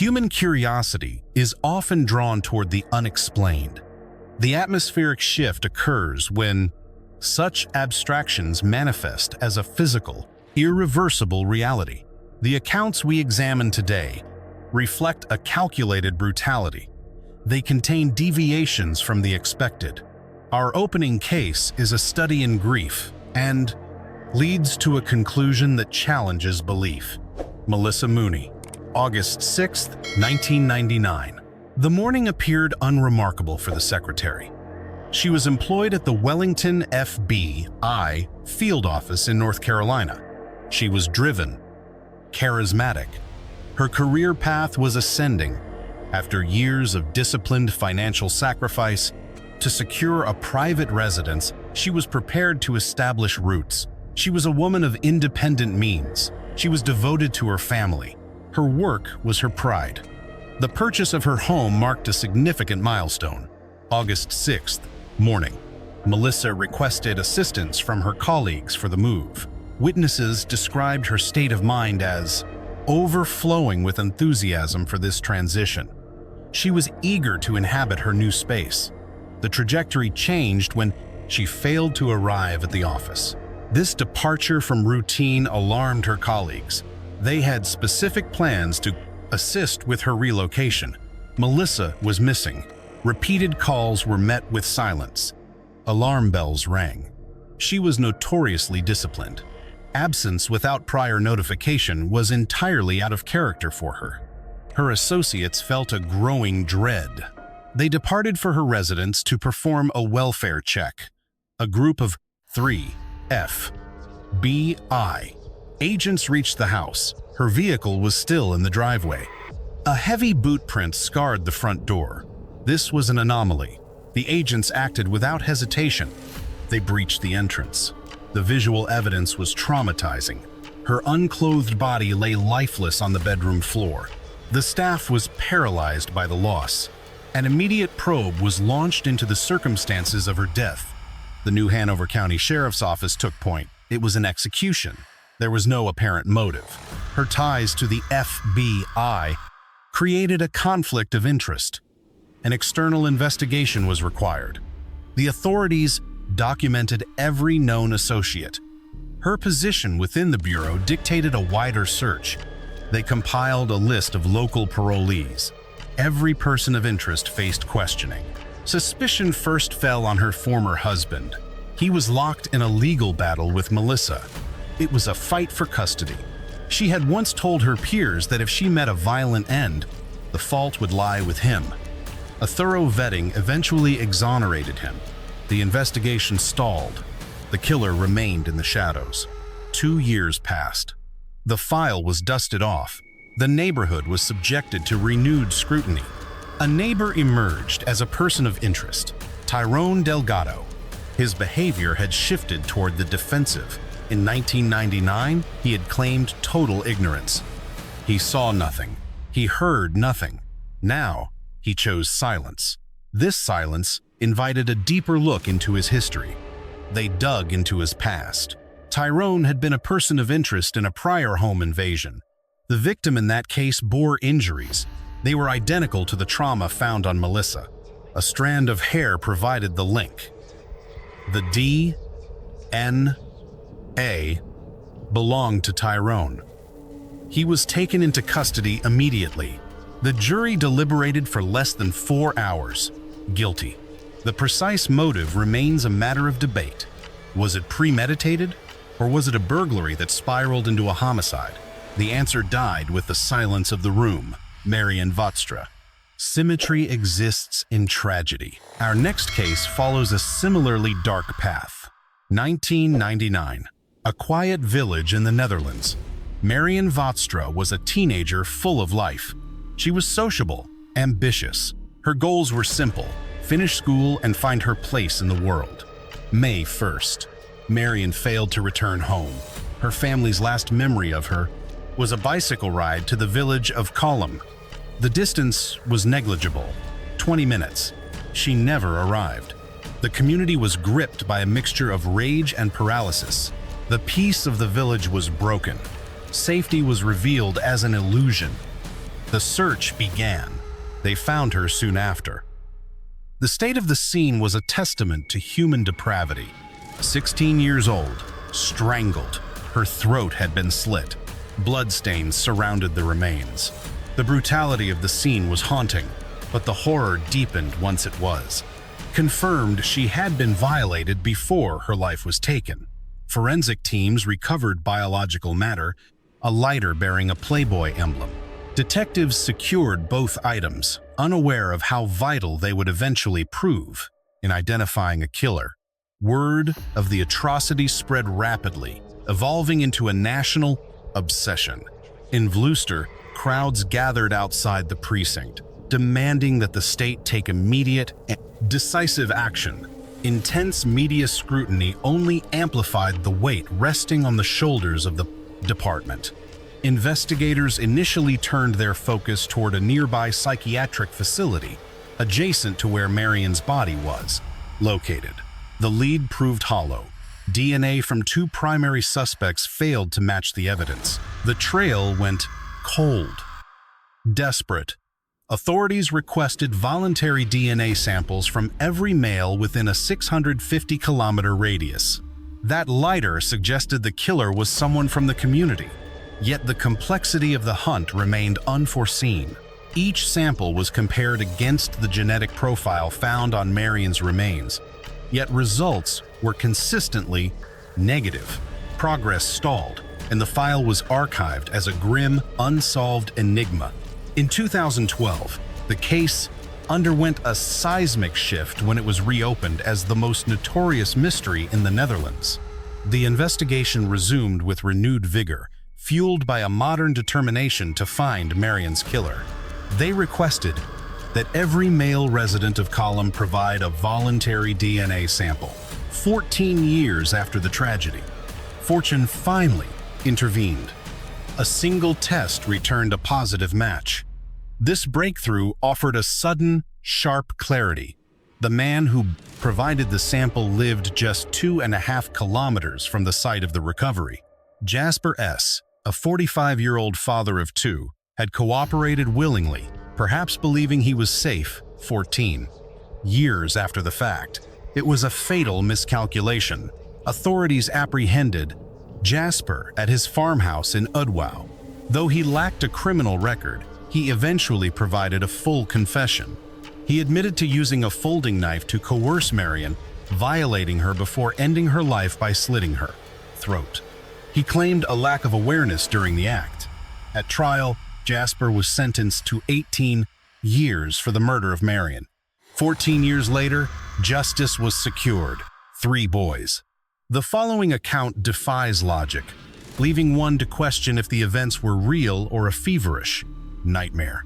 Human curiosity is often drawn toward the unexplained. The atmospheric shift occurs when such abstractions manifest as a physical, irreversible reality. The accounts we examine today reflect a calculated brutality. They contain deviations from the expected. Our opening case is a study in grief and leads to a conclusion that challenges belief. Melissa Mooney, August 6, 1999. The morning appeared unremarkable for the secretary. She was employed at the Wellington FBI field office in North Carolina. She was driven, charismatic. Her career path was ascending. After years of disciplined financial sacrifice to secure a private residence, she was prepared to establish roots. She was a woman of independent means. She was devoted to her family. Her work was her pride. The purchase of her home marked a significant milestone. August 6th, morning. Melissa requested assistance from her colleagues for the move. Witnesses described her state of mind as overflowing with enthusiasm for this transition. She was eager to inhabit her new space. The trajectory changed when she failed to arrive at the office. This departure from routine alarmed her colleagues. They had specific plans to assist with her relocation. Melissa was missing. Repeated calls were met with silence. Alarm bells rang. She was notoriously disciplined. Absence without prior notification was entirely out of character for her. Her associates felt a growing dread. They departed for her residence to perform a welfare check. A group of 3 FBI agents reached the house. Her vehicle was still in the driveway. A heavy boot print scarred the front door. This was an anomaly. The agents acted without hesitation. They breached the entrance. The visual evidence was traumatizing. Her unclothed body lay lifeless on the bedroom floor. The staff was paralyzed by the loss. An immediate probe was launched into the circumstances of her death. The New Hanover County Sheriff's Office took point. It was an execution. There was no apparent motive. Her ties to the FBI created a conflict of interest. An external investigation was required. The authorities documented every known associate. Her position within the Bureau dictated a wider search. They compiled a list of local parolees. Every person of interest faced questioning. Suspicion first fell on her former husband. He was locked in a legal battle with Melissa. It was a fight for custody. She had once told her peers that if she met a violent end, the fault would lie with him. A thorough vetting eventually exonerated him. The investigation stalled. The killer remained in the shadows. 2 years passed. The file was dusted off. The neighborhood was subjected to renewed scrutiny. A neighbor emerged as a person of interest, Tyrone Delgado. His behavior had shifted toward the defensive. In 1999, he had claimed total ignorance. He saw nothing. He heard nothing. Now, he chose silence. This silence invited a deeper look into his history. They dug into his past. Tyrone had been a person of interest in a prior home invasion. The victim in that case bore injuries. They were identical to the trauma found on Melissa. A strand of hair provided the link. The DNA belonged to Tyrone. He was taken into custody immediately. The jury deliberated for less than 4 hours. Guilty. The precise motive remains a matter of debate. Was it premeditated, or was it a burglary that spiraled into a homicide? The answer died with the silence of the room. Marian Vaatstra. Symmetry exists in tragedy. Our next case follows a similarly dark path. 1999. A quiet village in the Netherlands. Marian Vaatstra was a teenager full of life. She was sociable, ambitious. Her goals were simple: finish school and find her place in the world. May 1st. Marian failed to return home. Her family's last memory of her was a bicycle ride to the village of Colum. The distance was negligible, 20 minutes. She never arrived. The community was gripped by a mixture of rage and paralysis. The peace of the village was broken. Safety was revealed as an illusion. The search began. They found her soon after. The state of the scene was a testament to human depravity. 16 years old, strangled. Her throat had been slit. Bloodstains surrounded the remains. The brutality of the scene was haunting, but the horror deepened once it was. Confirmed she had been violated before her life was taken. Forensic teams recovered biological matter, a lighter bearing a Playboy emblem. Detectives secured both items, unaware of how vital they would eventually prove in identifying a killer. Word of the atrocity spread rapidly, evolving into a national obsession. In Vlooster, crowds gathered outside the precinct, demanding that the state take immediate and decisive action. Intense media scrutiny only amplified the weight resting on the shoulders of the department. Investigators initially turned their focus toward a nearby psychiatric facility, adjacent to where Marian's body was located. The lead proved hollow. DNA from 2 primary suspects failed to match the evidence. The trail went cold. Desperate, authorities requested voluntary DNA samples from every male within a 650-kilometer radius. That lighter suggested the killer was someone from the community, yet the complexity of the hunt remained unforeseen. Each sample was compared against the genetic profile found on Marian's remains, yet results were consistently negative. Progress stalled, and the file was archived as a grim, unsolved enigma. In 2012, the case underwent a seismic shift when it was reopened as the most notorious mystery in the Netherlands. The investigation resumed with renewed vigor, fueled by a modern determination to find Marian's killer. They requested that every male resident of Colum provide a voluntary DNA sample. 14 years after the tragedy, fortune finally intervened. A single test returned a positive match. This breakthrough offered a sudden, sharp clarity. The man who provided the sample lived just 2.5 kilometers from the site of the recovery. Jasper S., a 45-year-old father of 2, had cooperated willingly, perhaps believing he was safe. 14 years after the fact. It was a fatal miscalculation. Authorities apprehended Jasper at his farmhouse in Udwouw. Though he lacked a criminal record, he eventually provided a full confession. He admitted to using a folding knife to coerce Marian, violating her before ending her life by slitting her throat. He claimed a lack of awareness during the act. At trial, Jasper was sentenced to 18 years for the murder of Marian. 14 years later, justice was secured. 3 boys. The following account defies logic, leaving one to question if the events were real or a feverish nightmare.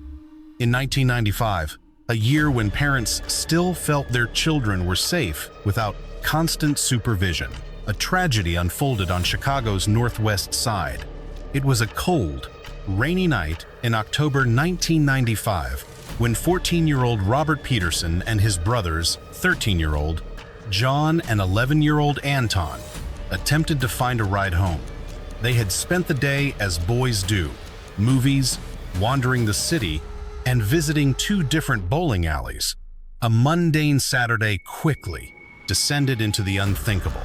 In 1995, a year when parents still felt their children were safe without constant supervision, a tragedy unfolded on Chicago's northwest side. It was a cold, rainy night in October 1995 when 14-year-old Robert Peterson and his brothers, 13-year-old John and 11-year-old Anton, attempted to find a ride home. They had spent the day as boys do, movies, wandering the city, and visiting 2 different bowling alleys. A mundane Saturday quickly descended into the unthinkable.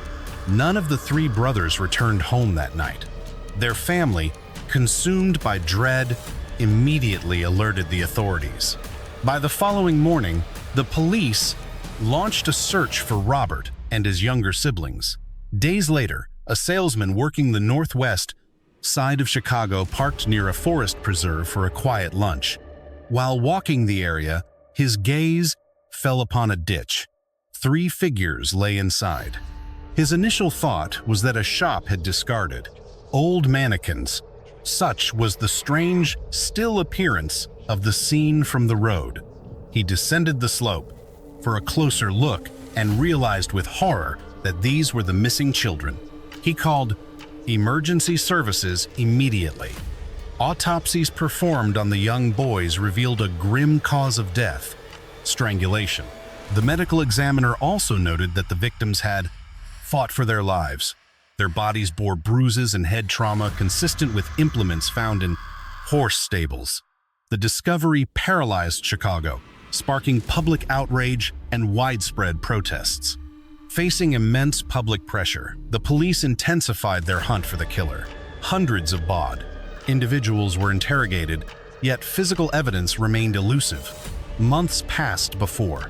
None of the 3 brothers returned home that night. Their family, consumed by dread, immediately alerted the authorities. By the following morning, the police launched a search for Robert and his younger siblings. Days later, a salesman working the northwest side of Chicago parked near a forest preserve for a quiet lunch. While walking the area, his gaze fell upon a ditch. 3 figures lay inside. His initial thought was that a shop had discarded old mannequins. Such was the strange, still appearance of the scene from the road. He descended the slope for a closer look and realized with horror that these were the missing children. He called emergency services immediately. Autopsies performed on the young boys revealed a grim cause of death: strangulation. The medical examiner also noted that the victims had fought for their lives. Their bodies bore bruises and head trauma consistent with implements found in horse stables. The discovery paralyzed Chicago, sparking public outrage and widespread protests. Facing immense public pressure, the police intensified their hunt for the killer. Hundreds of bod individuals were interrogated, yet physical evidence remained elusive. Months passed before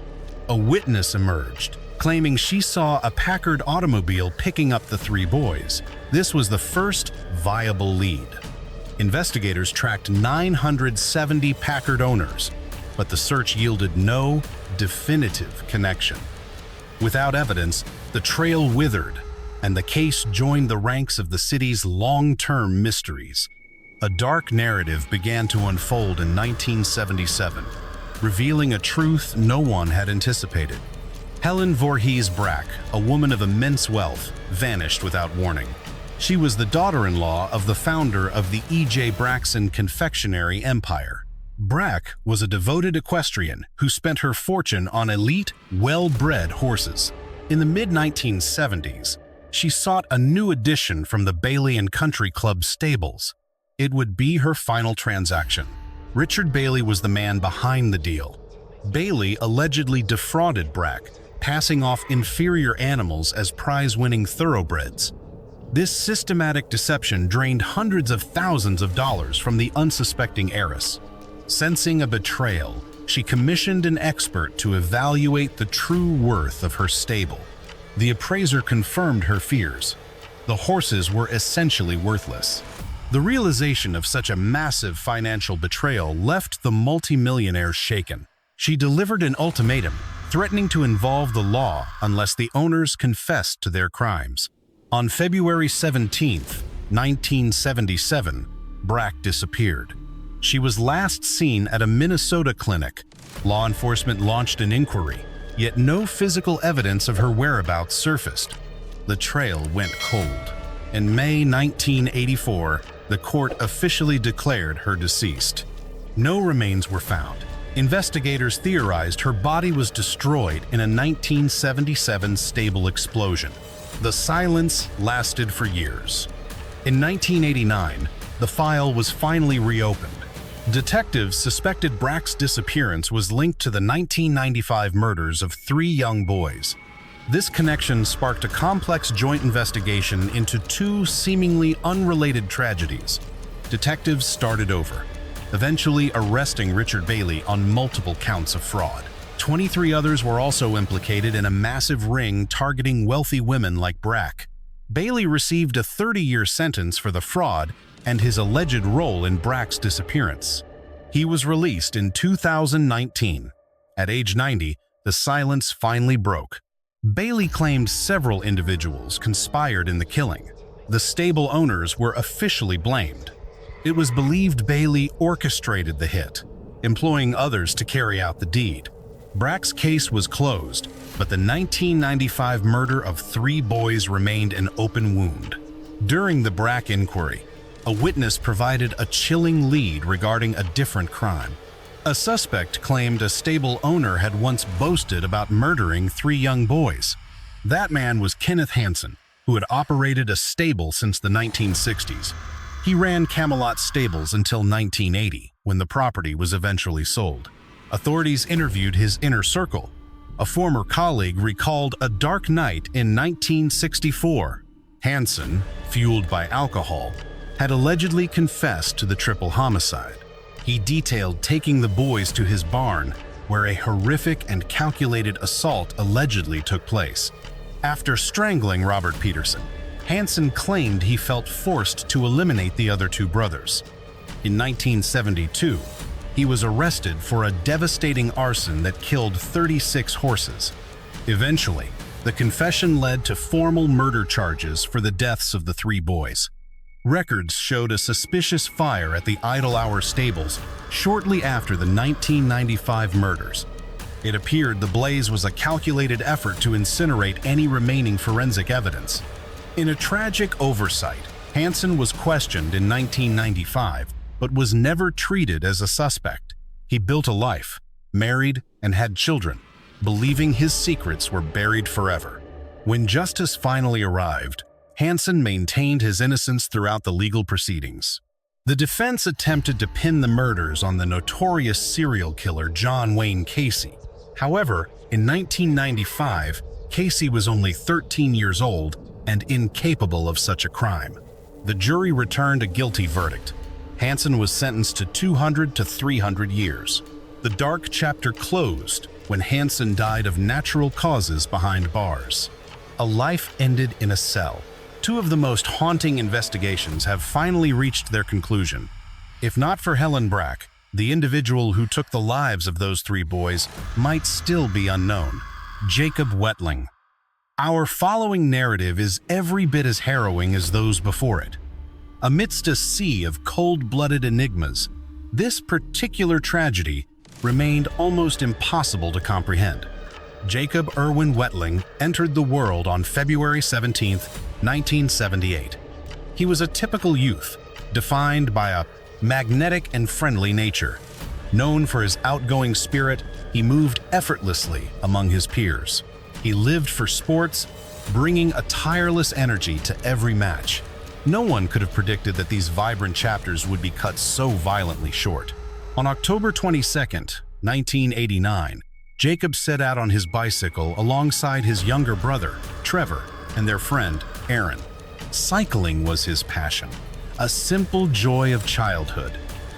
a witness emerged, claiming she saw a Packard automobile picking up the three boys. This was the first viable lead. Investigators tracked 970 Packard owners, but the search yielded no definitive connection. Without evidence, the trail withered, and the case joined the ranks of the city's long-term mysteries. A dark narrative began to unfold in 1977, revealing a truth no one had anticipated. Helen Voorhees Brack, a woman of immense wealth, vanished without warning. She was the daughter-in-law of the founder of the E.J. Braxton confectionery empire. Brack was a devoted equestrian who spent her fortune on elite, well-bred horses. In the mid-1970s, she sought a new addition from the Bailey and Country Club stables. It would be her final transaction. Richard Bailey was the man behind the deal. Bailey allegedly defrauded Brack, passing off inferior animals as prize-winning thoroughbreds. This systematic deception drained hundreds of thousands of dollars from the unsuspecting heiress. Sensing a betrayal, she commissioned an expert to evaluate the true worth of her stable. The appraiser confirmed her fears. The horses were essentially worthless. The realization of such a massive financial betrayal left the multimillionaire shaken. She delivered an ultimatum, threatening to involve the law unless the owners confessed to their crimes. On February 17, 1977, Brack disappeared. She was last seen at a Minnesota clinic. Law enforcement launched an inquiry, yet no physical evidence of her whereabouts surfaced. The trail went cold. In May 1984, the court officially declared her deceased. No remains were found. Investigators theorized her body was destroyed in a 1977 stable explosion. The silence lasted for years. In 1989, the file was finally reopened. Detectives suspected Brack's disappearance was linked to the 1995 murders of three young boys. This connection sparked a complex joint investigation into two seemingly unrelated tragedies. Detectives started over, eventually arresting Richard Bailey on multiple counts of fraud. 23 others were also implicated in a massive ring targeting wealthy women like Brack. Bailey received a 30-year sentence for the fraud and his alleged role in Brack's disappearance. He was released in 2019. At age 90, the silence finally broke. Bailey claimed several individuals conspired in the killing. The stable owners were officially blamed. It was believed Bailey orchestrated the hit, employing others to carry out the deed. Brack's case was closed, but the 1995 murder of three boys remained an open wound. During the Brack inquiry, a witness provided a chilling lead regarding a different crime. A suspect claimed a stable owner had once boasted about murdering three young boys. That man was Kenneth Hansen, who had operated a stable since the 1960s. He ran Camelot Stables until 1980, when the property was eventually sold. Authorities interviewed his inner circle. A former colleague recalled a dark night in 1964. Hansen, fueled by alcohol, had allegedly confessed to the triple homicide. He detailed taking the boys to his barn, where a horrific and calculated assault allegedly took place. After strangling Robert Peterson, Hansen claimed he felt forced to eliminate the other two brothers. In 1972, he was arrested for a devastating arson that killed 36 horses. Eventually, the confession led to formal murder charges for the deaths of the three boys. Records showed a suspicious fire at the Idle Hour stables shortly after the 1995 murders. It appeared the blaze was a calculated effort to incinerate any remaining forensic evidence. In a tragic oversight, Hansen was questioned in 1995, but was never treated as a suspect. He built a life, married, and had children, believing his secrets were buried forever. When justice finally arrived, Hansen maintained his innocence throughout the legal proceedings. The defense attempted to pin the murders on the notorious serial killer John Wayne Casey. However, in 1995, Casey was only 13 years old and incapable of such a crime. The jury returned a guilty verdict. Hansen was sentenced to 200 to 300 years. The dark chapter closed when Hansen died of natural causes behind bars. A life ended in a cell. Two of the most haunting investigations have finally reached their conclusion. If not for Helen Brack, the individual who took the lives of those three boys might still be unknown. Jacob Wetterling. Our following narrative is every bit as harrowing as those before it. Amidst a sea of cold-blooded enigmas, this particular tragedy remained almost impossible to comprehend. Jacob Irwin Wetterling entered the world on February 17, 1978. He was a typical youth, defined by a magnetic and friendly nature. Known for his outgoing spirit, he moved effortlessly among his peers. He lived for sports, bringing a tireless energy to every match. No one could have predicted that these vibrant chapters would be cut so violently short. On October 22, 1989, Jacob set out on his bicycle alongside his younger brother, Trevor, and their friend, Aaron. Cycling was his passion, a simple joy of childhood.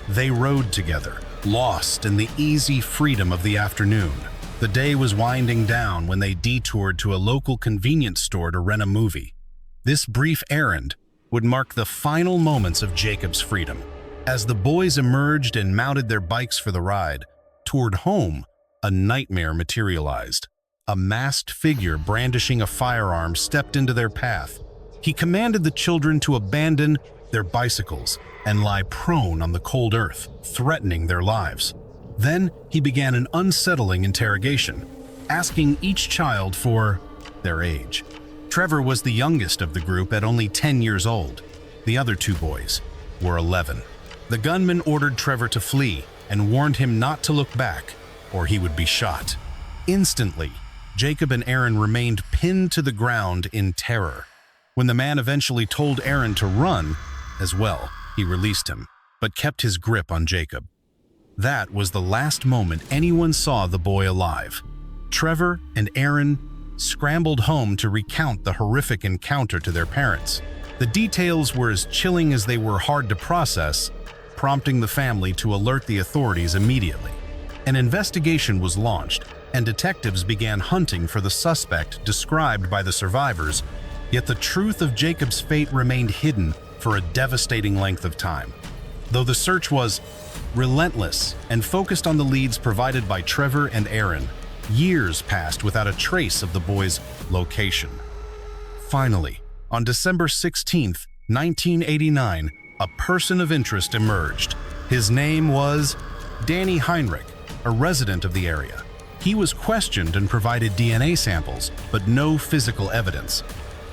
They rode together, lost in the easy freedom of the afternoon. The day was winding down when they detoured to a local convenience store to rent a movie. This brief errand would mark the final moments of Jacob's freedom. As the boys emerged and mounted their bikes for the ride toward home, a nightmare materialized. A masked figure brandishing a firearm stepped into their path. He commanded the children to abandon their bicycles and lie prone on the cold earth, threatening their lives. Then he began an unsettling interrogation, asking each child for their age. Trevor was the youngest of the group at only 10 years old. The other two boys were 11. The gunman ordered Trevor to flee and warned him not to look back, or he would be shot. Instantly, Jacob and Aaron remained pinned to the ground in terror. When the man eventually told Aaron to run, as well, he released him, but kept his grip on Jacob. That was the last moment anyone saw the boy alive. Trevor and Aaron scrambled home to recount the horrific encounter to their parents. The details were as chilling as they were hard to process, prompting the family to alert the authorities immediately. An investigation was launched, and detectives began hunting for the suspect described by the survivors, yet the truth of Jacob's fate remained hidden for a devastating length of time. Though the search was relentless and focused on the leads provided by Trevor and Aaron, years passed without a trace of the boys' location. Finally, on December 16, 1989, a person of interest emerged. His name was Danny Heinrich, a resident of the area. He was questioned and provided DNA samples, but no physical evidence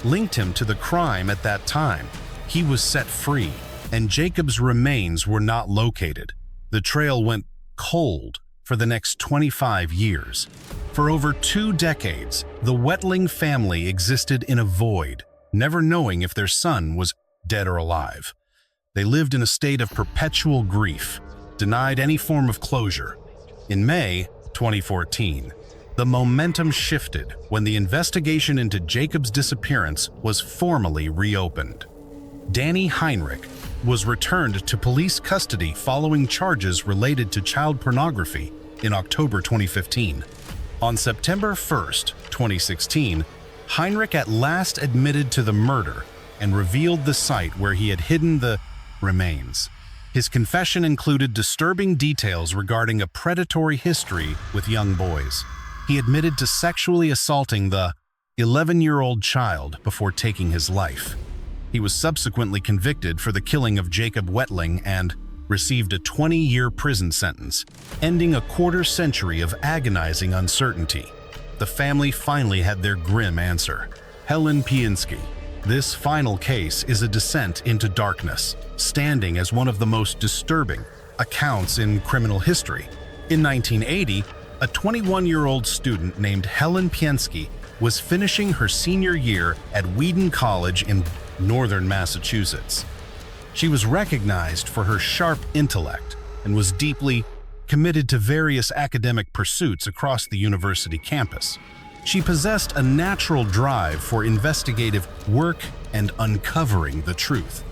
linked him to the crime at that time. He was set free, and Jacob's remains were not located. The trail went cold for the next 25 years. For over 2 decades, the Wetterling family existed in a void, never knowing if their son was dead or alive. They lived in a state of perpetual grief, denied any form of closure. In May 2014, the momentum shifted when the investigation into Jacob's disappearance was formally reopened. Danny Heinrich was returned to police custody following charges related to child pornography in October 2015. On September 1, 2016, Heinrich at last admitted to the murder and revealed the site where he had hidden the remains. His confession included disturbing details regarding a predatory history with young boys. He admitted to sexually assaulting the 11-year-old child before taking his life. He was subsequently convicted for the killing of Jacob Wetterling and received a 20-year prison sentence, ending a quarter-century of agonizing uncertainty. The family finally had their grim answer. Helen Pjinski. This final case is a descent into darkness, standing as one of the most disturbing accounts in criminal history. In 1980, a 21-year-old student named Helen Pjinski was finishing her senior year at Wheaton College in northern Massachusetts. She was recognized for her sharp intellect and was deeply committed to various academic pursuits across the university campus. She possessed a natural drive for investigative work and uncovering the truth.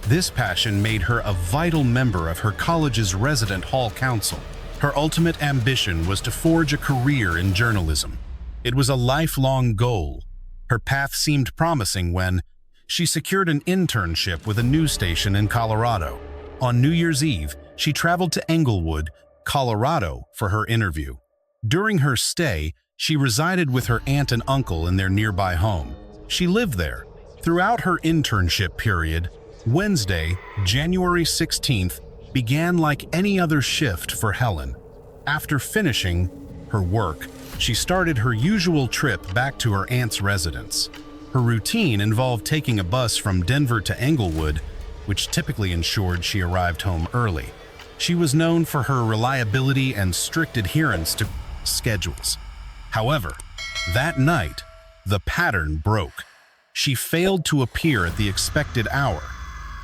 This passion made her a vital member of her college's resident hall council. Her ultimate ambition was to forge a career in journalism. It was a lifelong goal. Her path seemed promising when she secured an internship with a news station in Colorado. On New Year's Eve, she traveled to Englewood, Colorado, for her interview. During her stay, she resided with her aunt and uncle in their nearby home. She lived there. Throughout her internship period, Wednesday, January 16th, began like any other shift for Helen. After finishing her work, she started her usual trip back to her aunt's residence. Her routine involved taking a bus from Denver to Englewood, which typically ensured she arrived home early. She was known for her reliability and strict adherence to schedules. However, that night, the pattern broke. She failed to appear at the expected hour.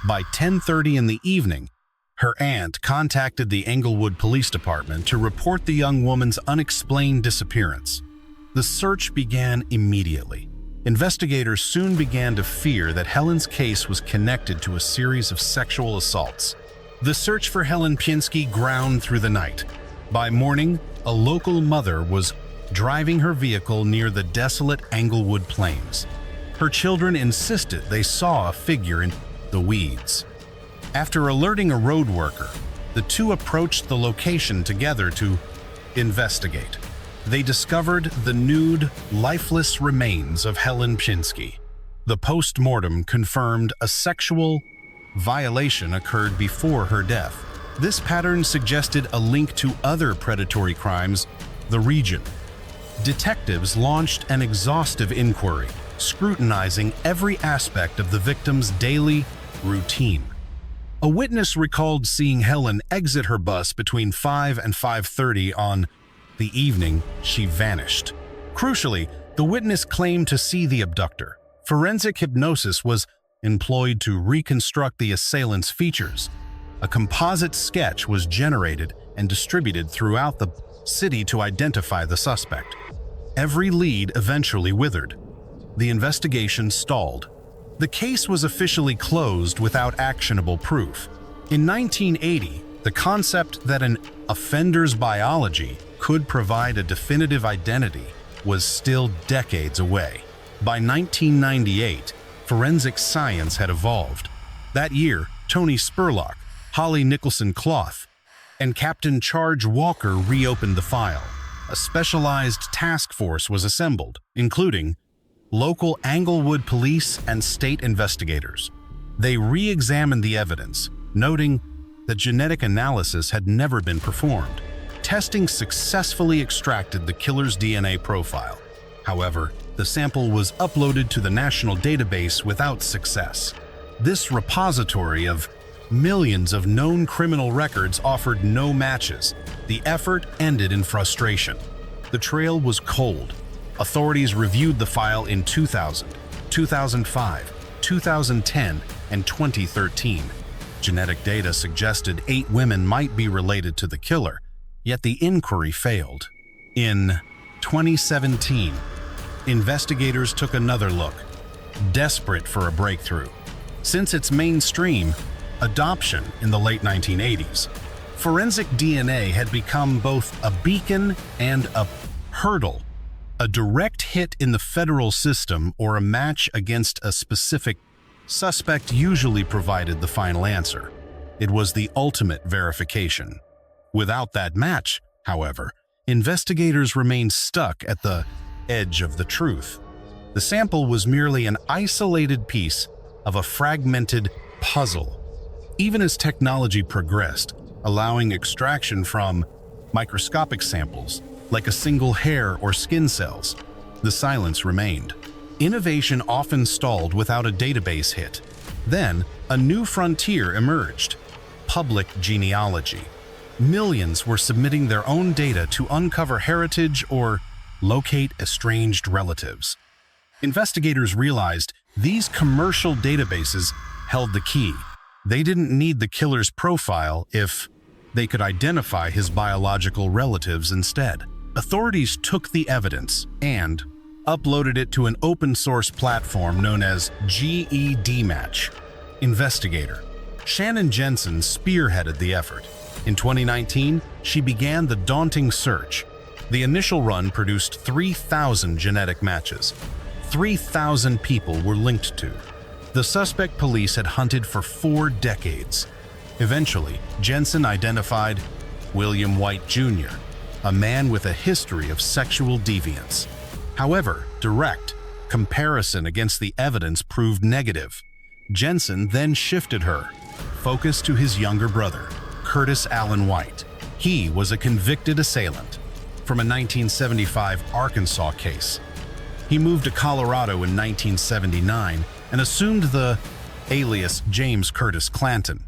By 10:30 in the evening, her aunt contacted the Englewood Police Department to report the young woman's unexplained disappearance. The search began immediately. Investigators soon began to fear that Helen's case was connected to a series of sexual assaults. The search for Helen Pjinski ground through the night. By morning, a local mother was driving her vehicle near the desolate Englewood Plains. Her children insisted they saw a figure in the weeds. After alerting a road worker, the two approached the location together to investigate. They discovered the nude, lifeless remains of Helen Pjinski. The post-mortem confirmed a sexual violation occurred before her death. This pattern suggested a link to other predatory crimes in the region. Detectives launched an exhaustive inquiry, scrutinizing every aspect of the victim's daily routine. A witness recalled seeing Helen exit her bus between 5 and 5:30 on the evening she vanished. Crucially, the witness claimed to see the abductor. Forensic hypnosis was employed to reconstruct the assailant's features. A composite sketch was generated and distributed throughout the city to identify the suspect. Every lead eventually withered. The investigation stalled. The case was officially closed without actionable proof. In 1980, the concept that an offender's biology could provide a definitive identity was still decades away. By 1998, forensic science had evolved. That year, Tony Spurlock, Holly Nicholson Cloth, and Captain Charge Walker reopened the file. A specialized task force was assembled, including local Englewood police and state investigators. They re-examined the evidence, noting that genetic analysis had never been performed. Testing successfully extracted the killer's DNA profile. However, the sample was uploaded to the national database without success. This repository of millions of known criminal records offered no matches. The effort ended in frustration. The trail was cold. Authorities reviewed the file in 2000, 2005, 2010, and 2013. Genetic data suggested 8 women might be related to the killer, yet the inquiry failed. In 2017, investigators took another look, desperate for a breakthrough. Since its mainstream adoption in the late 1980s, forensic DNA had become both a beacon and a hurdle. A direct hit in the federal system or a match against a specific suspect usually provided the final answer. It was the ultimate verification. Without that match, however, investigators remained stuck at the edge of the truth. The sample was merely an isolated piece of a fragmented puzzle. Even as technology progressed, allowing extraction from microscopic samples, like a single hair or skin cells, the silence remained. Innovation often stalled without a database hit. Then, a new frontier emerged: public genealogy. Millions were submitting their own data to uncover heritage or locate estranged relatives. Investigators realized these commercial databases held the key. They didn't need the killer's profile if they could identify his biological relatives instead. Authorities took the evidence and uploaded it to an open-source platform known as GEDmatch. Investigator Shannon Jensen spearheaded the effort. In 2019, she began the daunting search. The initial run produced 3,000 genetic matches. 3,000 people were linked to. The suspect police had hunted for 4 decades. Eventually, Jensen identified William White Jr., a man with a history of sexual deviance. However, direct comparison against the evidence proved negative. Jensen then shifted her focus to his younger brother, Curtis Allen White. He was a convicted assailant from a 1975 Arkansas case. He moved to Colorado in 1979 and assumed the alias James Curtis Clanton.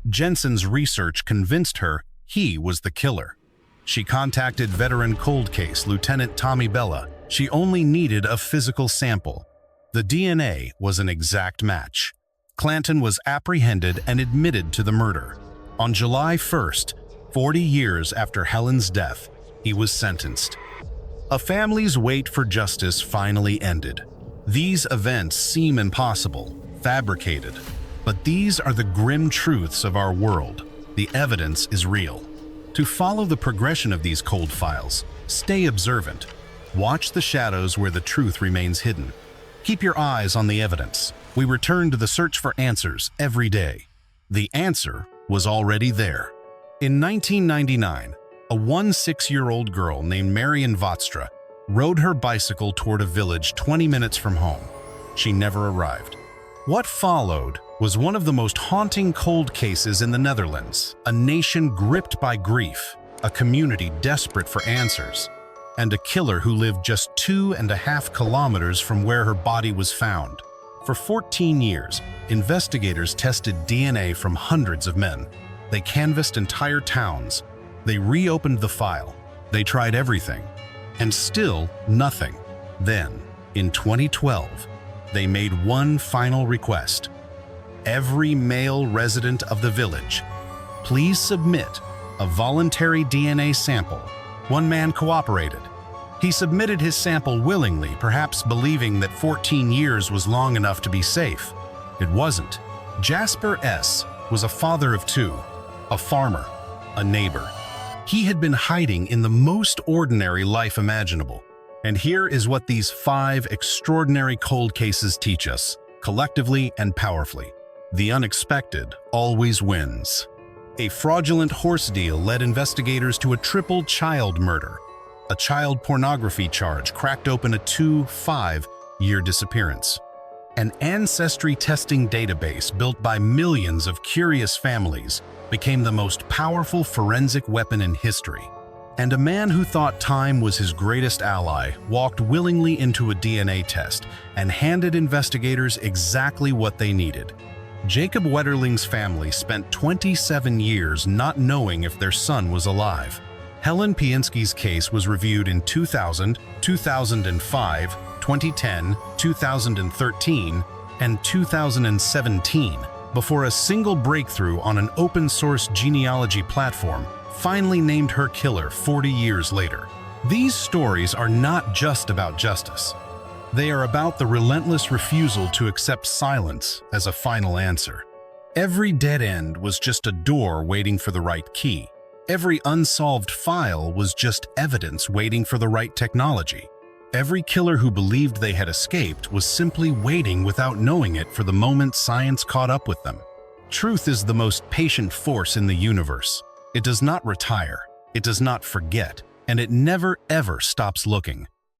Jensen's research convinced her he was the killer. She contacted veteran cold case Lieutenant Tommy Bella. She only needed a physical sample. The DNA was an exact match. Clanton was apprehended and admitted to the murder. On July 1st, 40 years after Helen's death, he was sentenced. A family's wait for justice finally ended. These events seem impossible, fabricated, but these are the grim truths of our world. The evidence is real. To follow the progression of these cold files, stay observant. Watch the shadows where the truth remains hidden. Keep your eyes on the evidence. We return to the search for answers every day. The answer was already there. In 1999, a 16-year-old girl named Marian Vaatstra rode her bicycle toward a village 20 minutes from home. She never arrived. What followed was one of the most haunting cold cases in the Netherlands, a nation gripped by grief, a community desperate for answers, and a killer who lived just 2.5 kilometers from where her body was found. For 14 years, investigators tested DNA from hundreds of men. They canvassed entire towns. They reopened the file. They tried everything. And still nothing. Then, in 2012, they made one final request. Every male resident of the village, please submit a voluntary DNA sample. One man cooperated. He submitted his sample willingly, perhaps believing that 14 years was long enough to be safe. It wasn't. Jasper S. was a father of 2, a farmer, a neighbor. He had been hiding in the most ordinary life imaginable. And here is what these 5 extraordinary cold cases teach us, collectively and powerfully. The unexpected always wins. A fraudulent horse deal led investigators to a triple child murder. A child pornography charge cracked open a 5-year disappearance. An ancestry testing database built by millions of curious families became the most powerful forensic weapon in history. And a man who thought time was his greatest ally walked willingly into a DNA test and handed investigators exactly what they needed. Jacob Wetterling's family spent 27 years not knowing if their son was alive. Helen Pjinski's case was reviewed in 2000, 2005, 2010, 2013, and 2017 before a single breakthrough on an open-source genealogy platform finally named her killer 40 years later. These stories are not just about justice. They are about the relentless refusal to accept silence as a final answer. Every dead end was just a door waiting for the right key. Every unsolved file was just evidence waiting for the right technology. Every killer who believed they had escaped was simply waiting without knowing it for the moment science caught up with them. Truth is the most patient force in the universe. It does not retire, it does not forget, and it never ever stops looking.